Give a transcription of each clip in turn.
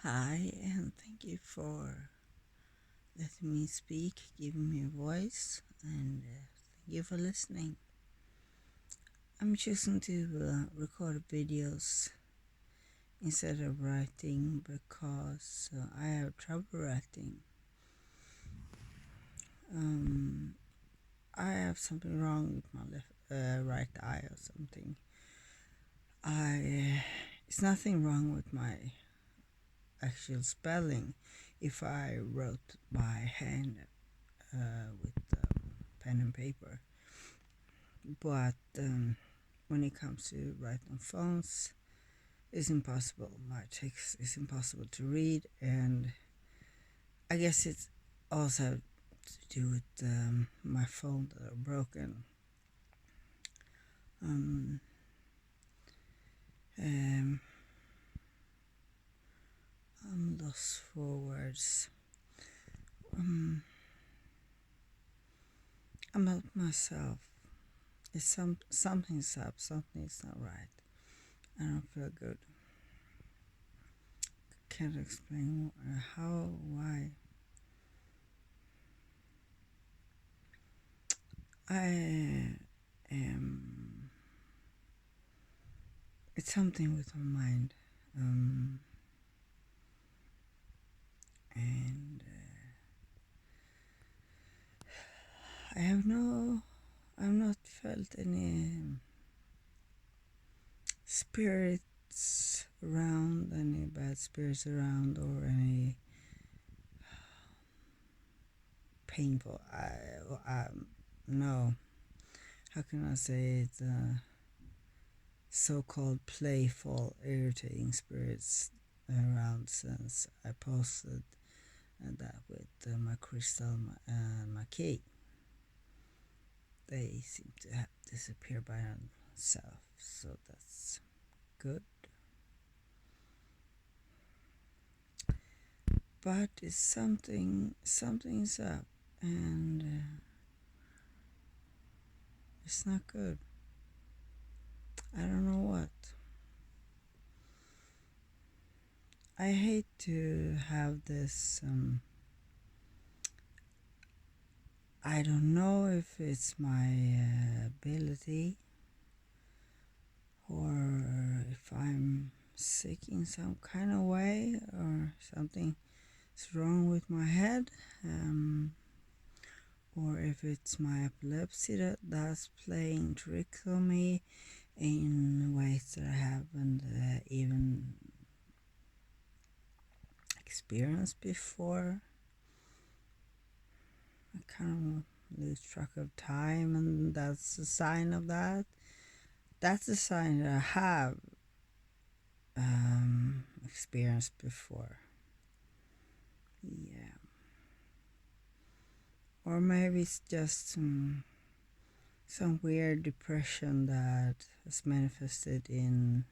Hi, and thank you for letting me speak, giving me a voice, and thank you for listening. I'm choosing to record videos instead of writing because I have trouble writing. Um, I have something wrong with my right eye or something. It's nothing wrong with my actual spelling if I wrote by hand with pen and paper. But when it comes to writing on phones, it's impossible. My text is impossible to read, and I guess it's also to do with my phone that are broken. Um, um, I'm lost for words. About myself, it's something's up, something's not right. I don't feel good. Can't explain how, why. I am. It's something with my mind, and I have no. I've not felt any spirits around, any bad spirits around, or any painful. No. How can I say it? So-called playful, irritating spirits around since I posted that with my crystal and my key. They seem to have disappeared by themselves, so that's good. But it's something's up, and it's not good. I don't know what. I hate to have this. I don't know if it's my ability or if I'm sick in some kind of way or something's wrong with my head. Or if it's my epilepsy that's playing tricks on me in ways that I haven't even experienced before. I kind of lose track of time, and that's a sign of that. That's a sign that I have experienced before. Yeah. Or maybe it's just some weird depression that has manifested in.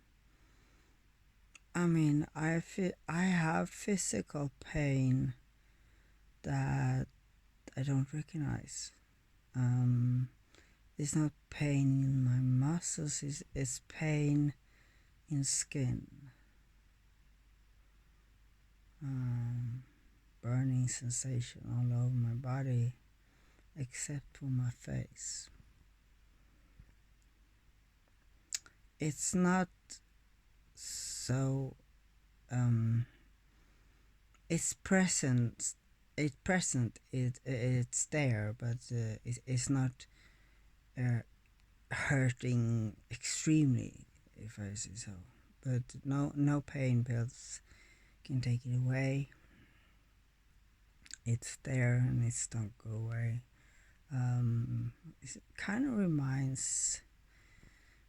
I have physical pain that I don't recognize. It's not pain in my muscles, it's pain in skin. Burning sensation all over my body except for my face. It's not so it's present. It's there, but it's not hurting extremely, if I say so. But no pain pills can take it away. It's there and it's don't go away. It kind of reminds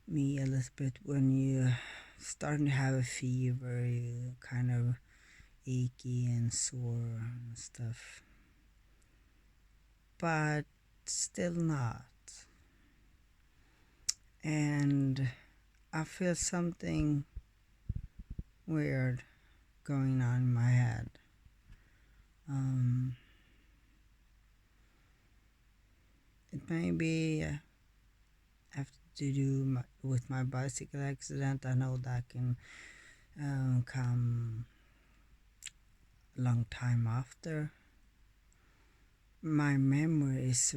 me a little bit when you starting to have a fever, you kind of achy and sore and stuff, but still not. And I feel something weird going on in my head. It may be have to do with my bicycle accident. I know that can come long time after, my memory is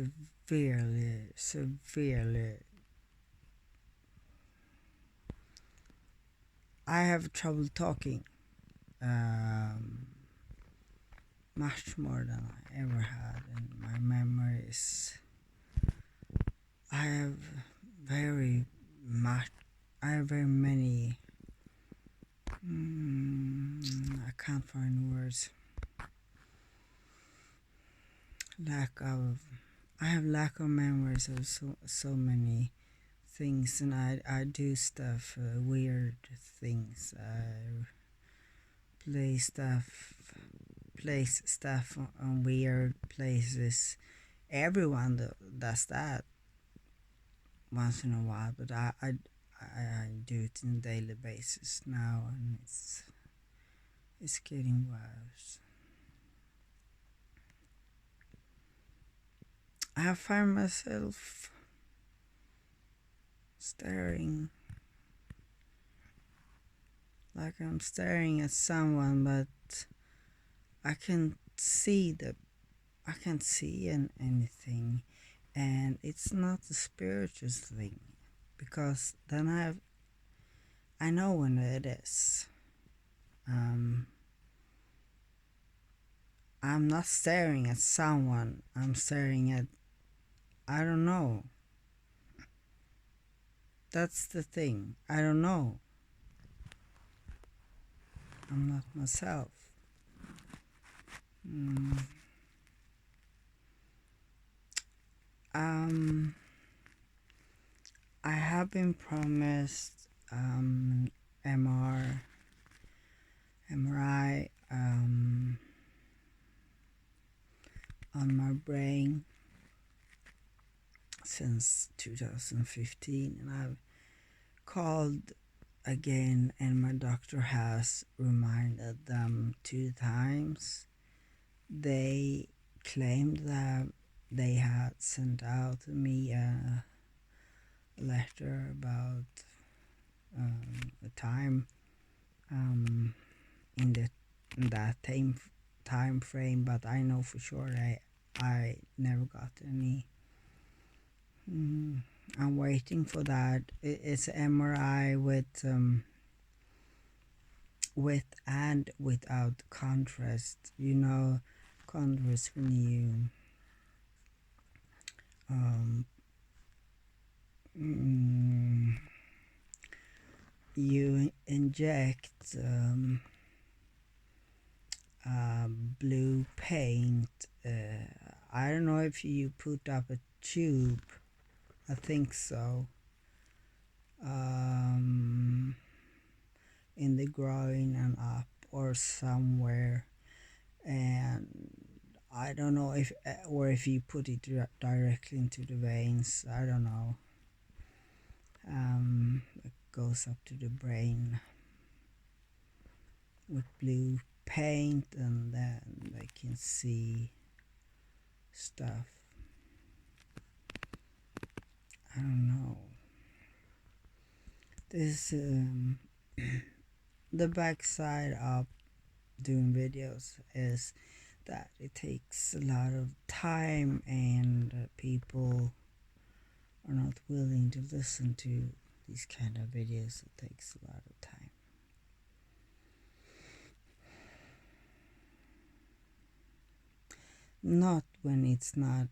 severely. I have trouble talking, um, much more than I ever had, and my memory is. I have very much. I have very many. I can't find words. Lack of. I have lack of memories of so many things, and I do stuff, weird things. I place stuff on weird places. Everyone does that once in a while, but I do it on a daily basis now, and it's getting worse. I find myself staring, like I'm staring at someone, but I can't see anything, and it's not a spiritual thing, because then I know when it is. I'm not staring at someone. I'm staring at, I don't know. That's the thing. I don't know. I'm not myself. Um, I have been promised MRI on my brain since 2015, and I've called again, and my doctor has reminded them 2 times. They claimed that they had sent out to me a letter about the time in that time frame, but I know for sure I never got any. I'm waiting for that. It's MRI with and without contrast. Contrast when you inject blue paint. I don't know if you put up a tube. I think so. In the groin and up or somewhere, and I don't know if you put it directly into the veins. I don't know. It goes up to the brain with blue paint, and then they can see stuff. I don't know. This the backside of doing videos is that it takes a lot of time, and people are not willing to listen to these kind of videos. It takes a lot of time. Not when it's not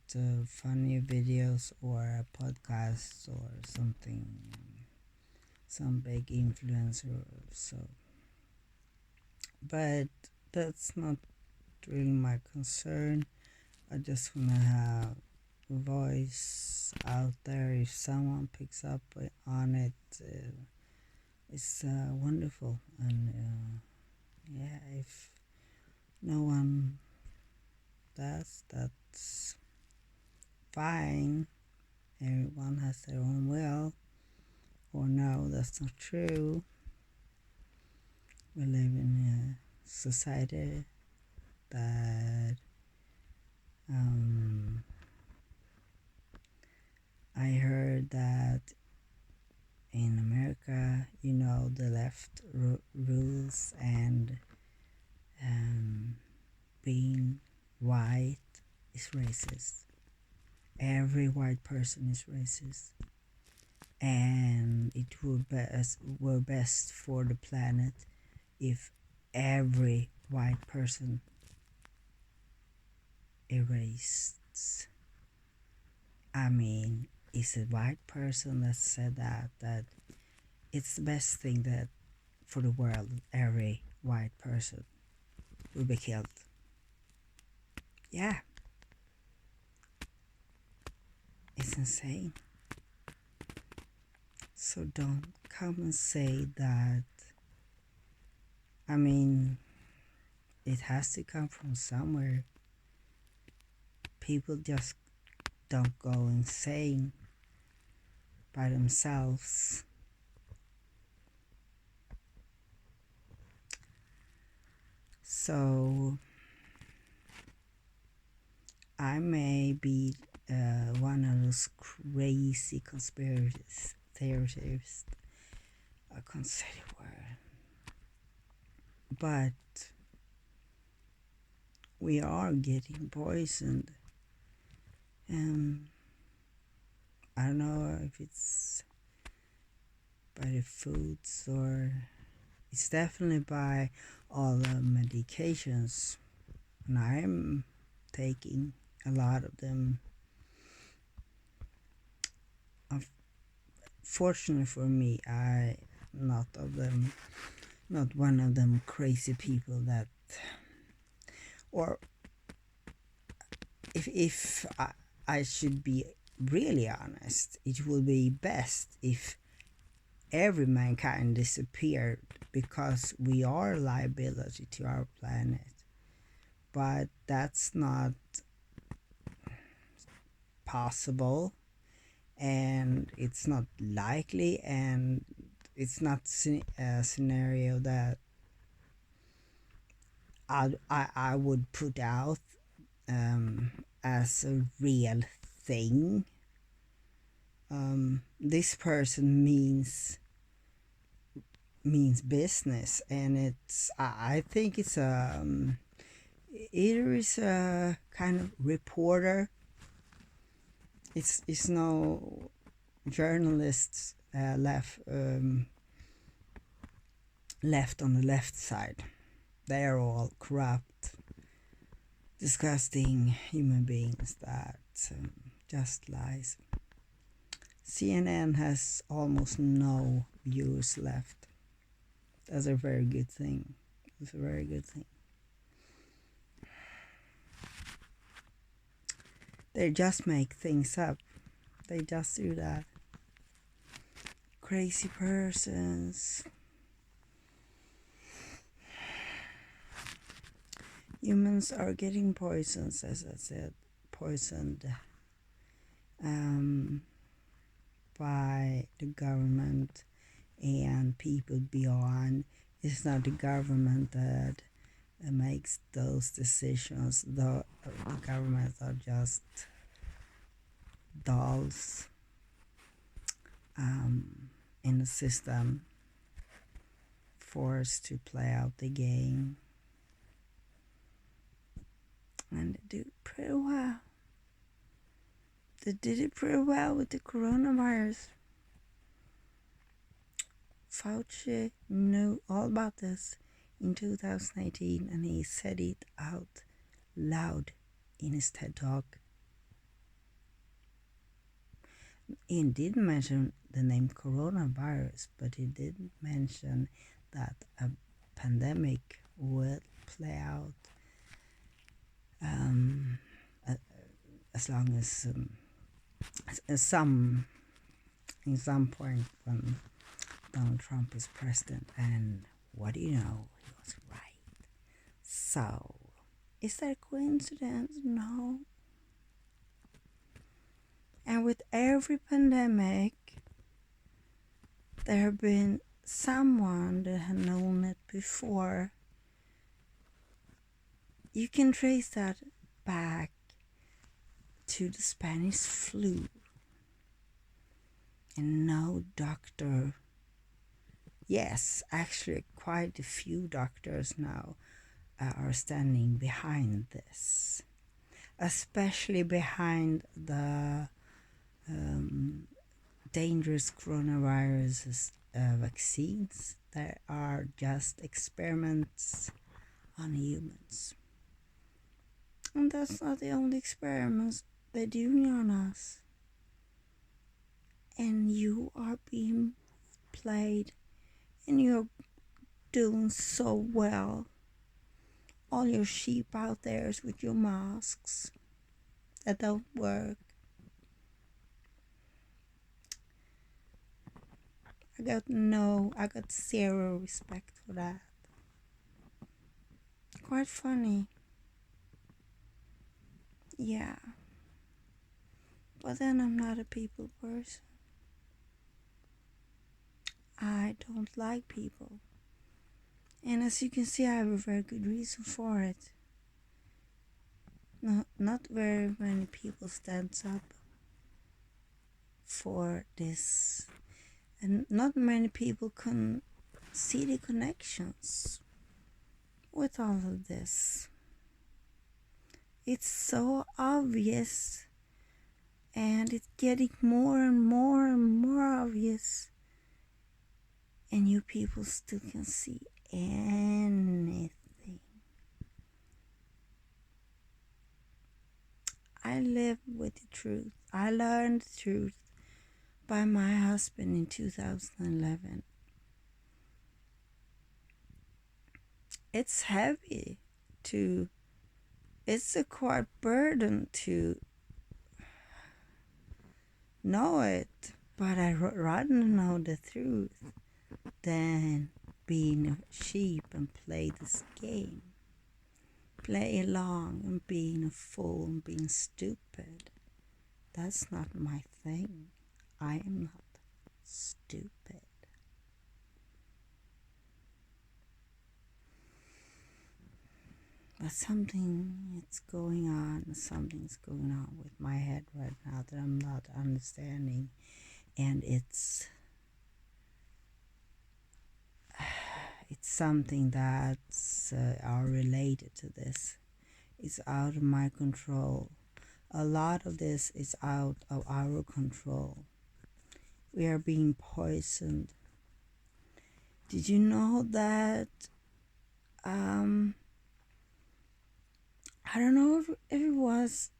funny videos or a podcast or something, some big influencer or so. But that's not really my concern. I just want to have a voice out there. If someone picks up on it, it's wonderful. And if no one does, that's fine. Everyone has their own will. Or no, that's not true. We live in a society that I heard that in America, the left rules, and being white is racist. Every white person is racist. And it were best for the planet if every white person erased. I mean, it's a white person that said that it's the best thing that for the world every white person will be killed. Yeah, it's insane. So don't come and say that. I mean, it has to come from somewhere. People just don't go insane by themselves. So I may be one of those crazy conspiracy theorists. I can't say the word, but we are getting poisoned. I don't know if it's by the foods or it's definitely by all the medications, and I'm taking a lot of them. Fortunately for me, I not one of them crazy people that, or if I should be really honest, it would be best if every mankind disappeared because we are a liability to our planet. But that's not possible, and it's not likely, and it's not a scenario that I would put out as a real thing. This person means business, and it's I think it's either is a kind of reporter. It's no journalists left on the left side. They are all corrupt, disgusting human beings that just lies. CNN has almost no viewers left. That's a very good thing. It's a very good thing. They just make things up. They just do that. Crazy persons. Humans are getting poisoned, as I said, poisoned by the government and people beyond. It's not the government that makes those decisions. The governments are just dolls in the system, forced to play out the game. And they do pretty well. They did it pretty well with the coronavirus. Fauci knew all about this in 2018, and he said it out loud in his TED Talk. He didn't mention the name coronavirus, but he did mention that a pandemic will play out as long as in some point when Donald Trump is president. And what do you know? He was right. So, is that a coincidence? No. And with every pandemic, there have been someone that had known it before. You can trace that back to the Spanish flu. And no doctor, yes, actually quite a few doctors now are standing behind this, especially behind the dangerous coronavirus vaccines that are just experiments on humans. And that's not the only experiments they're doing on us. And you are being played, and you're doing so well. All your sheep out there with your masks that don't work. I got zero respect for that. Quite funny. Yeah. But then I'm not a people person. I don't like people. And as you can see, I have a very good reason for it. No, not very many people stands up for this. And not many people can see the connections with all of this. It's so obvious, and it's getting more and more and more obvious, and you people still can see anything. I live with the truth. I learned the truth by my husband in 2011. It's heavy it's a quite burden to know it, but I'd rather know the truth than being a sheep and play this game. Play along and being a fool and being stupid. That's not my thing. I am not stupid. But something's going on with my head right now that I'm not understanding, and it's something that's are related to this. It's out of my control. A lot of this is out of our control. We are being poisoned. Did you know that I don't know if it was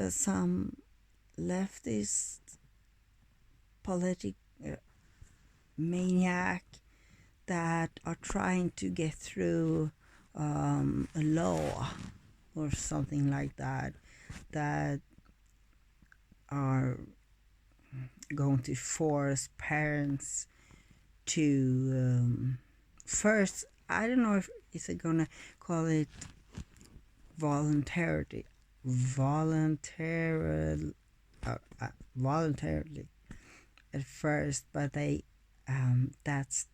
some leftist maniac that are trying to get through a law or something like that are going to force parents to first, I don't know if it's gonna call it voluntarily at first, but they that's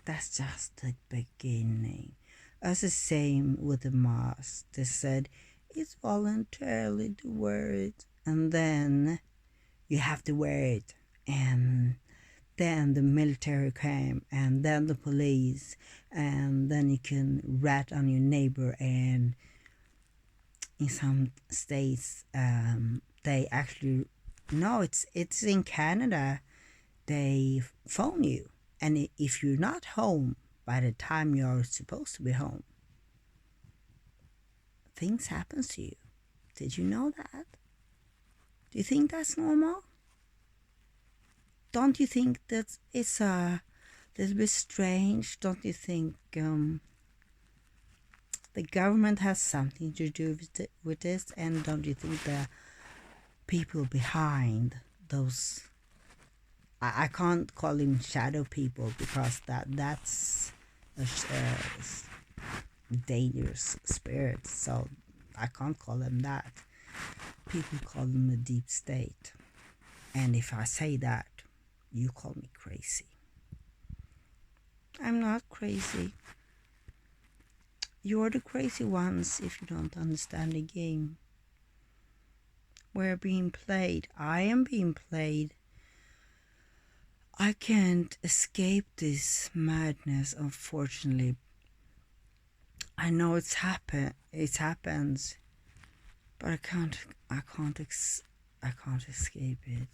just the beginning. As the same with the mask, they said it's voluntarily to wear it, and then you have to wear it, and then the military came, and then the police, and then you can rat on your neighbor. And in some states, they actually, no, it's in Canada, they phone you, and if you're not home by the time you're supposed to be home, things happen to you. Did you know that? Do you think that's normal? Don't you think that it's a little bit strange? Don't you think the government has something to do with this? And don't you think the people behind those, I can't call them shadow people, because that's a dangerous spirit, so I can't call them that. People call them the deep state, and if I say that, you call me crazy. I'm not crazy. You're the crazy ones if you don't understand the game. We're being played. I am being played. I can't escape this madness, unfortunately. I know it happens, but I can't escape it.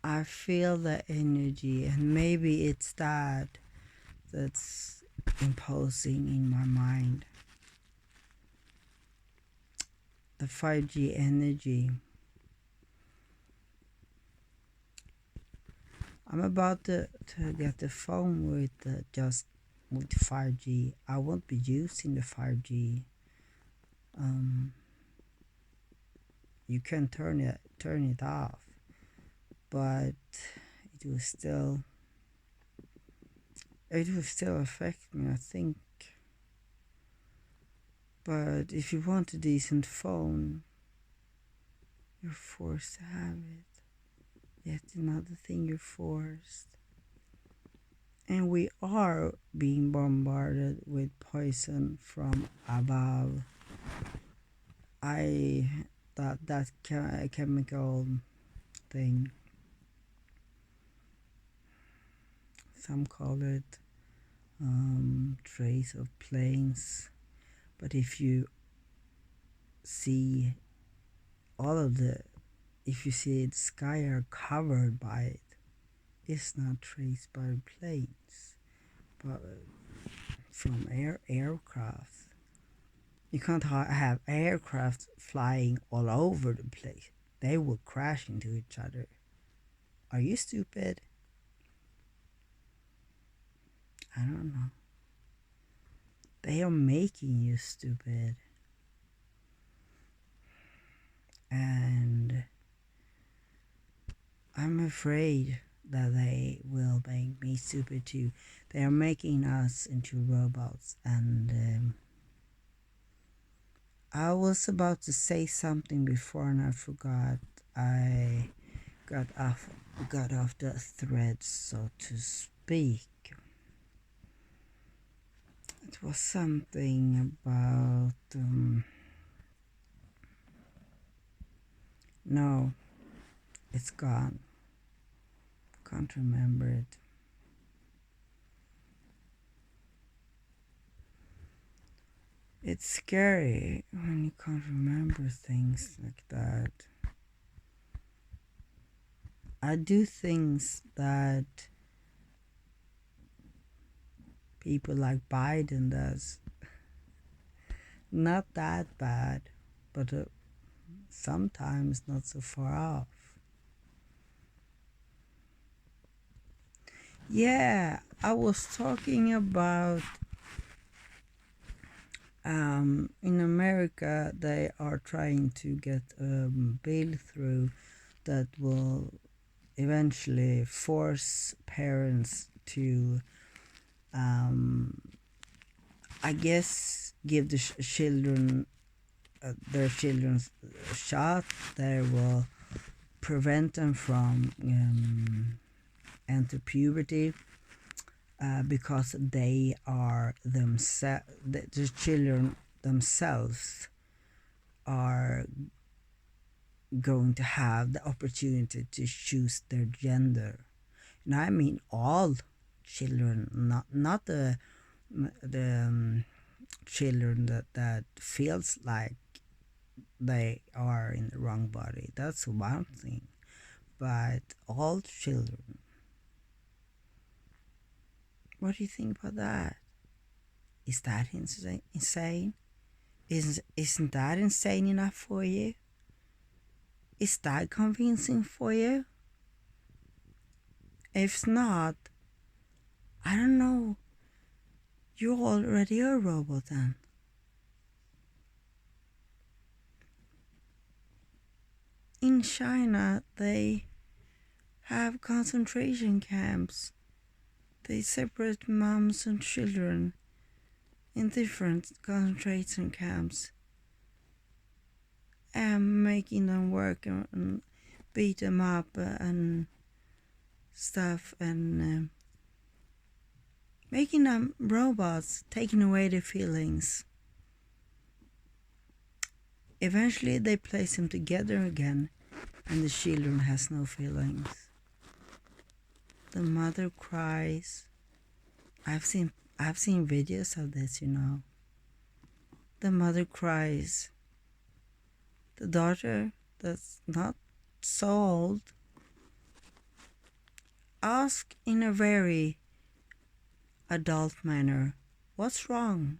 I feel the energy, and maybe it's that's imposing in my mind. The 5G energy. I'm about to get the phone with 5G. I won't be using the 5G. You can turn it off, but it will still affect me, I think. But if you want a decent phone, you're forced to have it. Yet another thing, you're forced. And we are being bombarded with poison from above. That chemical thing, some call it trace of planes, but if you see if you see the sky are covered by it, it's not traced by planes, but from aircraft. You can't have aircraft flying all over the place. They will crash into each other. Are you stupid? I don't know. They are making you stupid. And I'm afraid that they will make me stupid too. They are making us into robots. And I was about to say something before and I forgot. I got off the thread, so to speak. It was something about no, it's gone. Can't remember it. It's scary when you can't remember things like that. I do things that people like Biden does. Not that bad, but sometimes not so far off. Yeah, I was talking about in America they are trying to get a bill through that will eventually force parents to I guess give the children their children's shot that will prevent them from enter puberty because they are the children themselves are going to have the opportunity to choose their gender. And I mean all children, not the children that feels like they are in the wrong body. That's one thing. But all children. What do you think about that? Is that insane? Isn't that insane enough for you? Is that convincing for you? If not, I don't know. You're already a robot then. In China, they have concentration camps. They separate moms and children in different concentration camps and making them work and beat them up and stuff and making them robots, taking away their feelings. Eventually they place them together again and the children has no feelings. The mother cries. I've seen videos of this, you know. The mother cries. The daughter, that's not so old, asks in a very adult manner, "What's wrong?"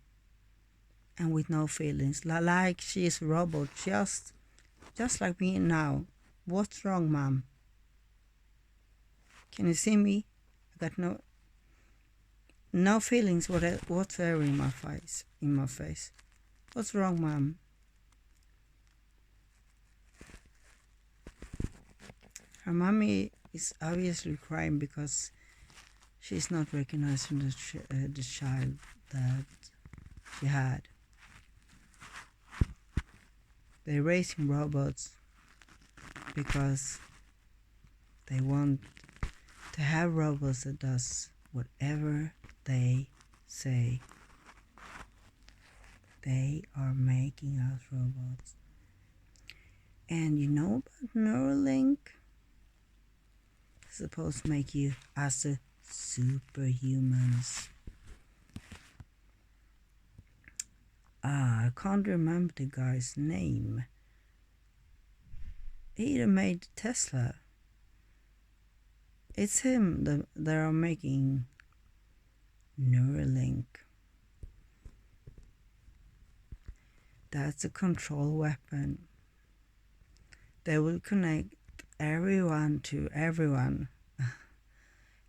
And with no feelings, like she is a robot, just like me now. "What's wrong, mom?" Can you see me? I got no feelings whatsoever in my face. "What's wrong, mom?" Her mommy is obviously crying because she's not recognizing the child that she had. They're raising robots because they want to have robots that does whatever they say. They are making us robots. And you know about Neuralink? It's supposed to make you as a superhumans. I can't remember the guy's name. He made Tesla. It's him that they are making Neuralink. That's a control weapon. They will connect everyone to everyone.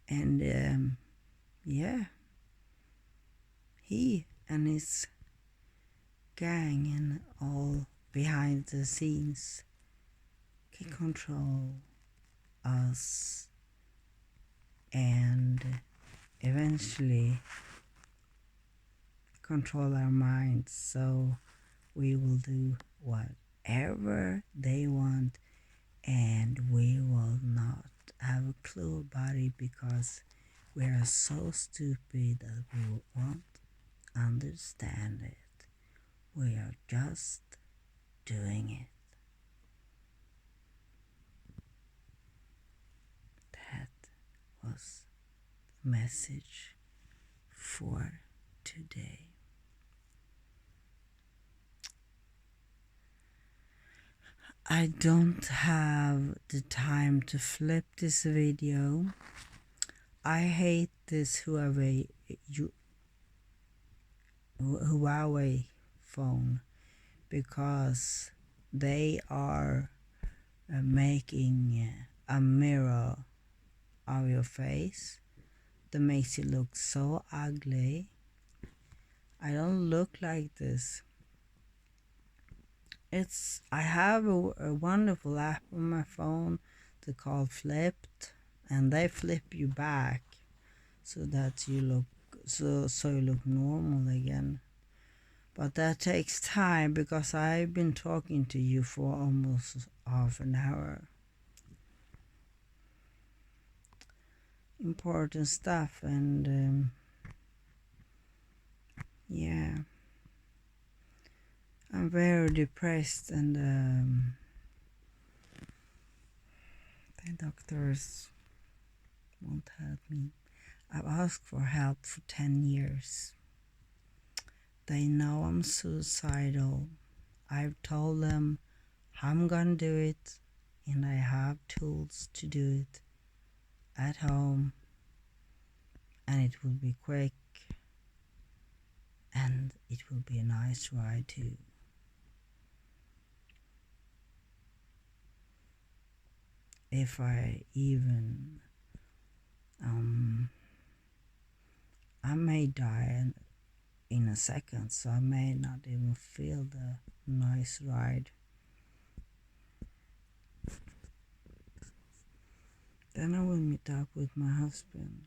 And yeah, he and his gang and all behind the scenes can control us and eventually control our minds, so we will do whatever they want and we will not have a clue about it because we are so stupid that we won't understand it. We are just doing it. That was the message for today. I don't have the time to flip this video. I hate this Huawei phone because they are making a mirror of your face that makes you look so ugly. I don't look like this. I have a wonderful app on my phone to call Flipped, and they flip you back so that you look so you look normal again. But that takes time because I've been talking to you for almost half an hour. Important stuff, and yeah, I'm very depressed, and the doctors won't help me. I've asked for help for 10 years. They know I'm suicidal. I've told them I'm gonna do it, and I have tools to do it at home, and it will be quick, and it will be a nice ride too. If I even I may die in a second, so I may not even feel the nice ride. Then I will meet up with my husband.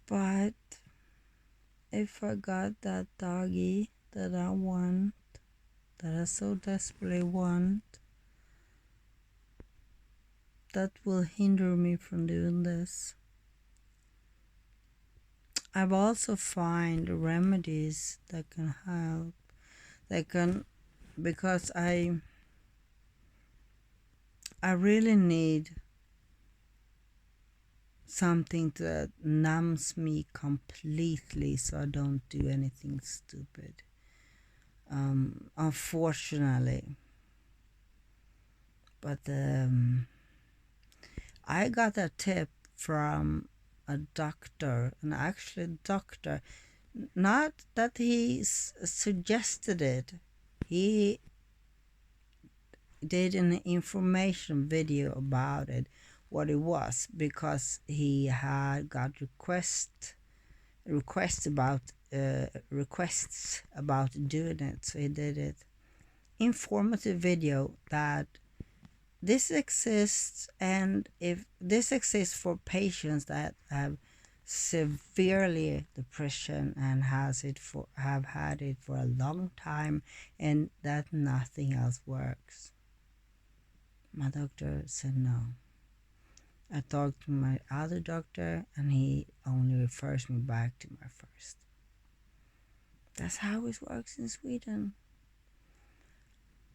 But if I got that doggy that I want, that I so desperately want, that will hinder me from doing this. I've also find remedies that can help. That can because I really need something that numbs me completely so I don't do anything stupid. Unfortunately, but I got a tip from a doctor, an actual doctor, not that he suggested it. He did an information video about it, what it was, because he had got requests about doing it. So he did it. Informative video that this exists, and if this exists for patients that have severely depression and have had it for a long time, and that nothing else works. My doctor said no. I talked to my other doctor and he only refers me back to my first. That's how it works in Sweden.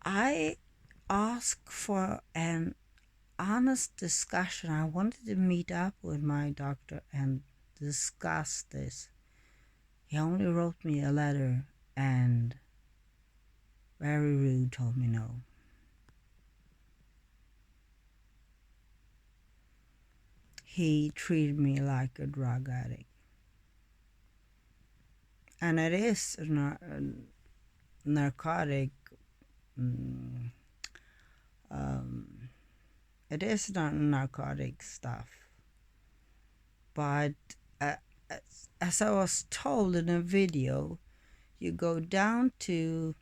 I asked for an honest discussion. I wanted to meet up with my doctor and discuss this. He only wrote me a letter and very rude told me no. He treated me like a drug addict. And it is a narcotic. It is not narcotic stuff. But as I was told in a video, you go down to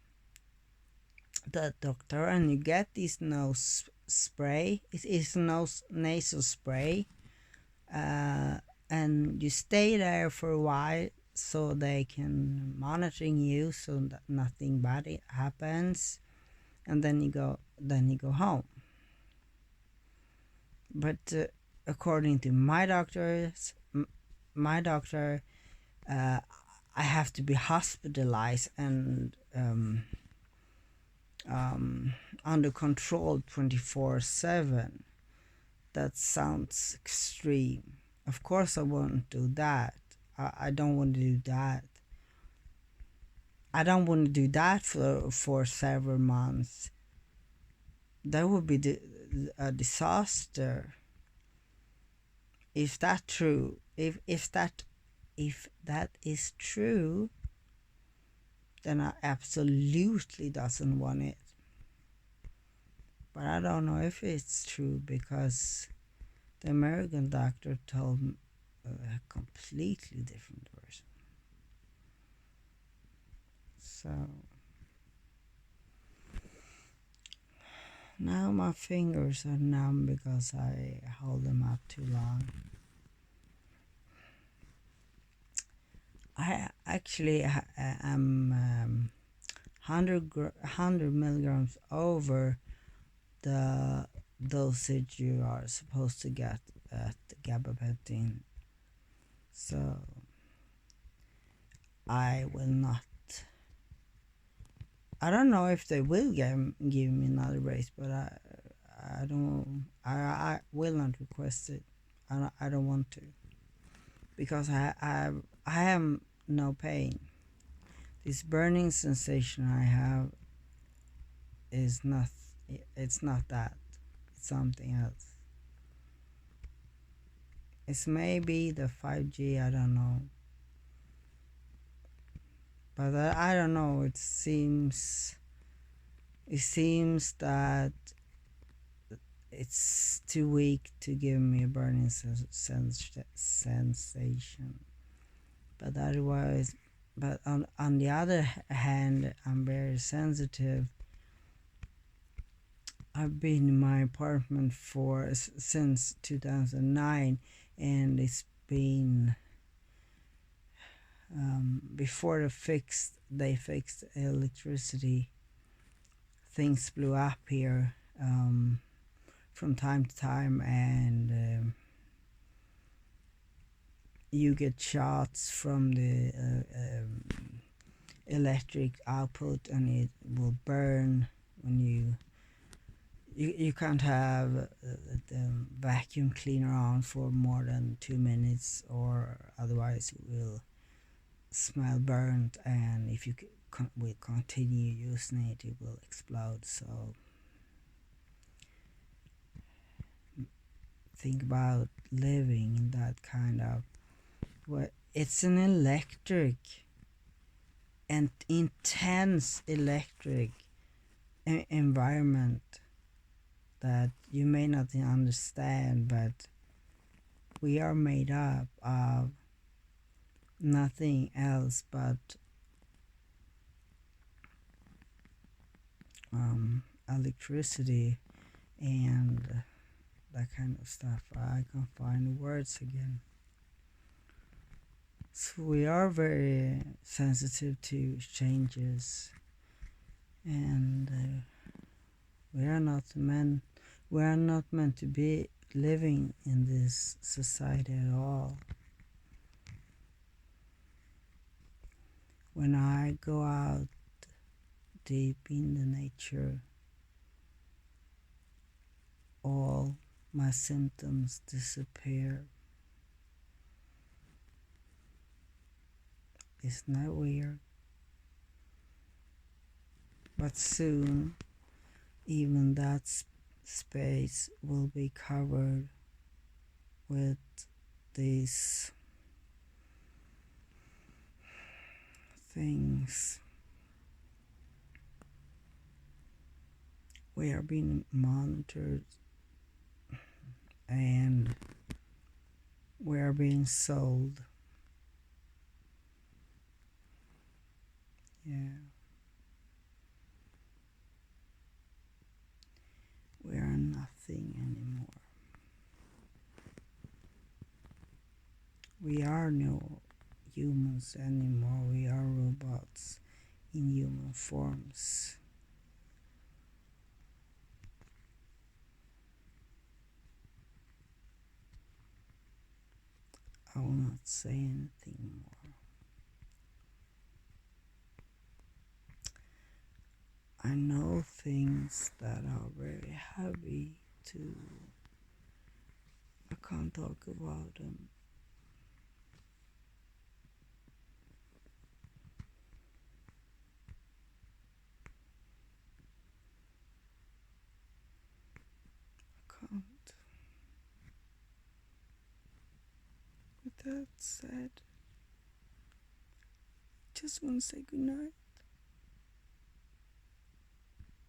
the doctor and you get this nose spray. It is nasal spray. And you stay there for a while so they can monitoring you so that nothing bad happens, and then you go home. But according to my doctor, I have to be hospitalized and under control 24/7. That sounds extreme. Of course, I won't do that. I don't want to do that. I don't want to do that for several months. That would be a disaster. If that true, if that is true, then I absolutely doesn't want it. But I don't know if it's true because the American doctor told me a completely different version. So now my fingers are numb because I hold them up too long. I actually am 100 milligrams over the dosage you are supposed to get at gabapentin. So I will not. I don't know if they will give me another raise, but I don't. I will not request it. I don't want to because I have no pain. This burning sensation I have is not. It's not that. It's something else. It's maybe the 5G. I don't know. But I don't know. It seems that it's too weak to give me a burning sensation. But otherwise, but on the other hand, I'm very sensitive. I've been in my apartment since 2009, and it's been before they fixed electricity. Things blew up here from time to time, and you get shots from the electric output, and it will burn when you can't have the vacuum cleaner on for more than 2 minutes, or otherwise it will smell burnt, and if you will continue using it, it will explode. So think about living in that kind of, well, it's an electric and intense electric environment that you may not understand, but we are made up of nothing else but electricity and that kind of stuff. I can't find the words again. So we are very sensitive to changes, and we are not meant to be living in this society at all. When I go out deep in the nature, all my symptoms disappear. It's not weird, but soon even that space will be covered with these things. We are being monitored, and we are being sold. Yeah. We are nothing anymore. We are no humans anymore. We are robots in human forms. I will not say anything more. I know things that are very heavy too. I can't talk about them. I can't. With that said, just want to say goodnight.